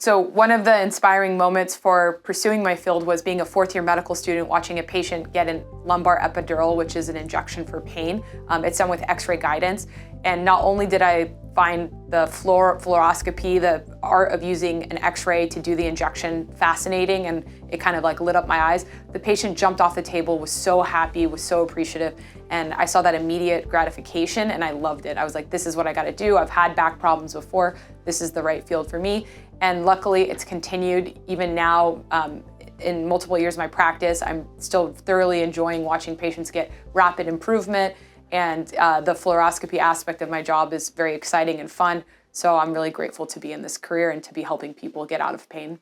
So one of the inspiring moments for pursuing my field was being a fourth-year medical student watching a patient get a lumbar epidural, which is an injection for pain. It's done with X-ray guidance. And not only did I find the fluoroscopy, the art of using an X-ray to do the injection fascinating, and it kind of like lit up my eyes, the patient jumped off the table, was so happy, was so appreciative. And I saw that immediate gratification and I loved it. I was like, this is what I gotta do. I've had back problems before. This is the right field for me. And luckily it's continued even now in multiple years of my practice. I'm still thoroughly enjoying watching patients get rapid improvement, and the fluoroscopy aspect of my job is very exciting and fun. So I'm really grateful to be in this career and to be helping people get out of pain.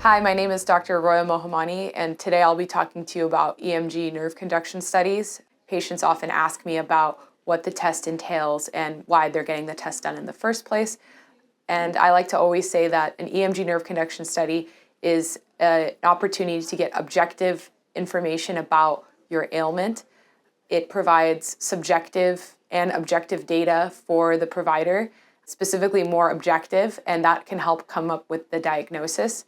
Hi, my name is Dr. Roya Mohammani, and today I'll be talking to you about EMG nerve conduction studies. Patients often ask me about what the test entails and why they're getting the test done in the first place. And I like to always say that an EMG nerve conduction study is an opportunity to get objective information about your ailment. It provides subjective and objective data for the provider, specifically more objective, and that can help come up with the diagnosis.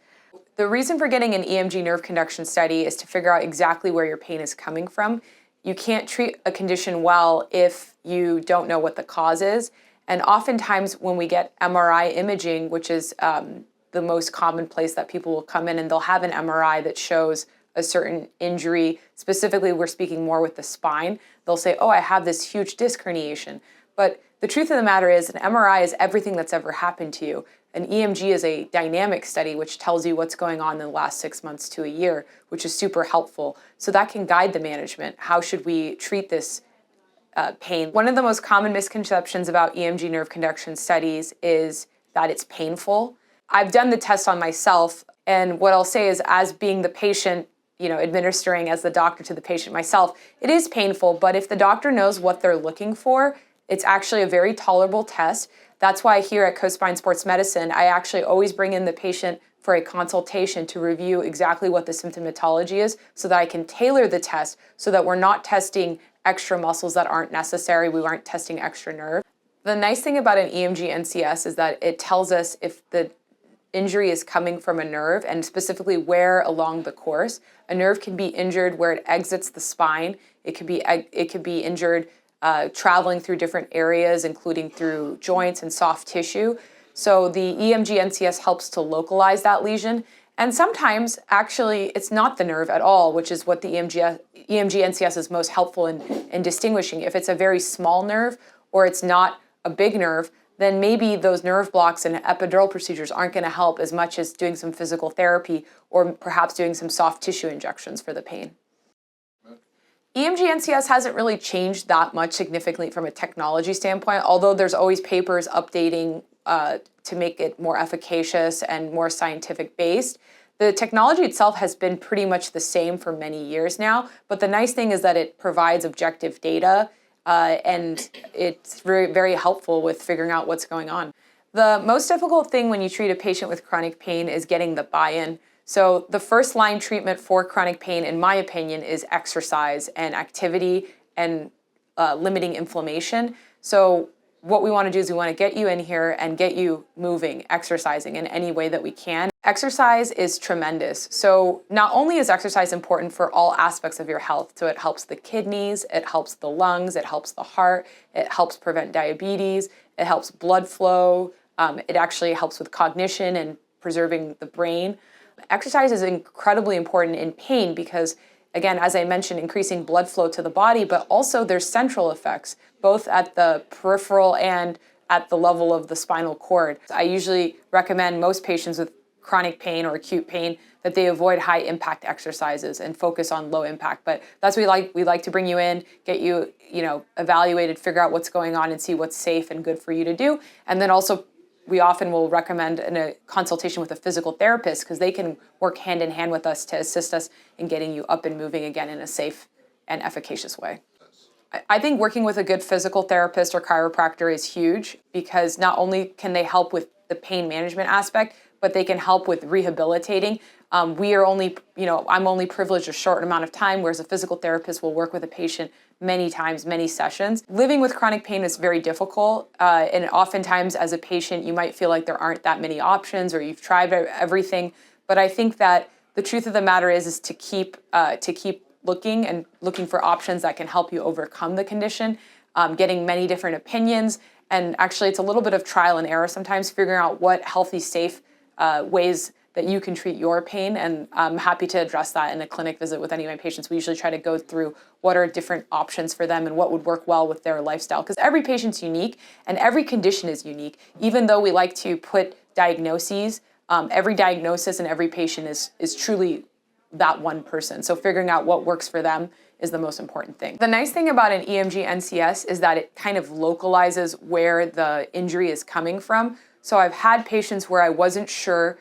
The reason for getting an EMG nerve conduction study is to figure out exactly where your pain is coming from. You can't treat a condition well if you don't know what the cause is. And oftentimes when we get MRI imaging, which is the most common place that people will come in, and they'll have an MRI that shows a certain injury, specifically we're speaking more with the spine, they'll say, oh, I have this huge disc herniation. But the truth of the matter is an MRI is everything that's ever happened to you. An EMG is a dynamic study which tells you what's going on in the last 6 months to a year, which is super helpful. So that can guide the management. How should we treat this pain? One of the most common misconceptions about EMG nerve conduction studies is that it's painful. I've done the test on myself, and what I'll say is, as being the patient, administering as the doctor to the patient myself, it is painful, but if the doctor knows what they're looking for, it's actually a very tolerable test. That's why here at CoSpine Sports Medicine, I actually always bring in the patient for a consultation to review exactly what the symptomatology is so that I can tailor the test so that we're not testing extra muscles that aren't necessary, we aren't testing extra nerve. The nice thing about an EMG NCS is that it tells us if the injury is coming from a nerve, and specifically where along the course. A nerve can be injured where it exits the spine. It could be injured traveling through different areas, including through joints and soft tissue. So the EMG NCS helps to localize that lesion. And sometimes, actually, it's not the nerve at all, which is what the EMG NCS is most helpful in distinguishing. If it's a very small nerve or it's not a big nerve, then maybe those nerve blocks and epidural procedures aren't going to help as much as doing some physical therapy or perhaps doing some soft tissue injections for the pain. EMG NCS hasn't really changed that much significantly from a technology standpoint, although there's always papers updating to make it more efficacious and more scientific based. The technology itself has been pretty much the same for many years now, but the nice thing is that it provides objective data and it's very, very helpful with figuring out what's going on. The most difficult thing when you treat a patient with chronic pain is getting the buy-in. So the first line treatment for chronic pain, in my opinion, is exercise and activity and limiting inflammation. So what we want to do is we want to get you in here and get you moving, exercising in any way that we can. Exercise is tremendous. So not only is exercise important for all aspects of your health, so it helps the kidneys, it helps the lungs, it helps the heart, it helps prevent diabetes, it helps blood flow, it actually helps with cognition and preserving the brain. Exercise is incredibly important in pain because, again, as I mentioned, increasing blood flow to the body, but also there's central effects, both at the peripheral and at the level of the spinal cord. I usually recommend most patients with chronic pain or acute pain that they avoid high impact exercises and focus on low impact. But that's what we like to bring you in, get you, evaluated, figure out what's going on and see what's safe and good for you to do. And then also we often will recommend a consultation with a physical therapist because they can work hand in hand with us to assist us in getting you up and moving again in a safe and efficacious way. I think working with a good physical therapist or chiropractor is huge because not only can they help with the pain management aspect, but they can help with rehabilitating. We are only, I'm only privileged a short amount of time, whereas a physical therapist will work with a patient many times, many sessions. Living with chronic pain is very difficult, and oftentimes as a patient, you might feel like there aren't that many options or you've tried everything. But I think that the truth of the matter is to keep looking and looking for options that can help you overcome the condition, getting many different opinions. And actually, it's a little bit of trial and error sometimes, figuring out what healthy, safe ways that you can treat your pain. And I'm happy to address that in a clinic visit with any of my patients. We usually try to go through what are different options for them and what would work well with their lifestyle. Because every patient's unique and every condition is unique. Even though we like to put diagnoses, every diagnosis and every patient is truly that one person. So figuring out what works for them is the most important thing. The nice thing about an EMG NCS is that it kind of localizes where the injury is coming from. So I've had patients where I wasn't sure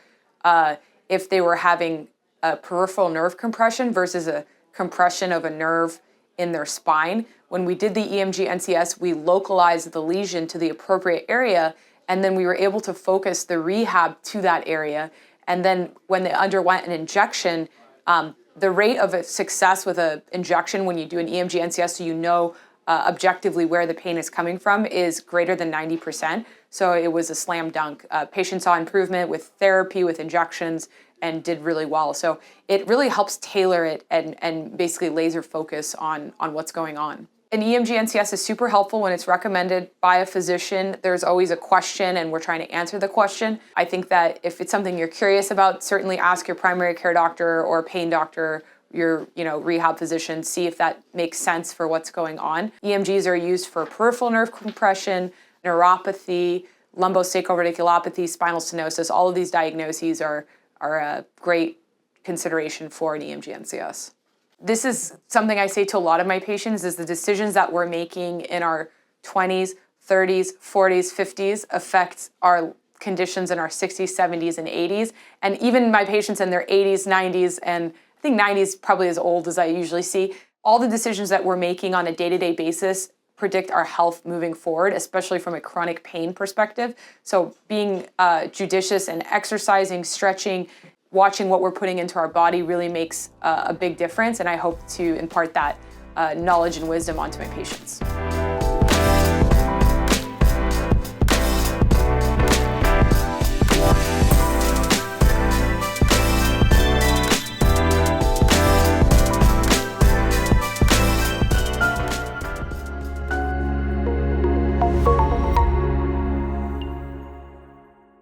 if they were having a peripheral nerve compression versus a compression of a nerve in their spine. When we did the EMG NCS, we localized the lesion to the appropriate area, and then we were able to focus the rehab to that area. And then when they underwent an injection, the rate of success with an injection when you do an EMG NCS, so you know objectively where the pain is coming from, is greater than 90%. So it was a slam dunk. Patients saw improvement with therapy, with injections, and did really well. So it really helps tailor it and basically laser focus on what's going on. An EMG NCS is super helpful when it's recommended by a physician. There's always a question and we're trying to answer the question. I think that if it's something you're curious about, certainly ask your primary care doctor or pain doctor, your rehab physician, see if that makes sense for what's going on. EMGs are used for peripheral nerve compression, neuropathy, lumbosacral radiculopathy, spinal stenosis. All of these diagnoses are a great consideration for an EMG NCS. This is something I say to a lot of my patients, is the decisions that we're making in our 20s, 30s, 40s, 50s affect our conditions in our 60s, 70s, and 80s. And even my patients in their 80s, 90s, and I think 90s probably as old as I usually see. All the decisions that we're making on a day-to-day basis predict our health moving forward, especially from a chronic pain perspective. So being judicious and exercising, stretching, watching what we're putting into our body really makes a big difference, and I hope to impart that knowledge and wisdom onto my patients.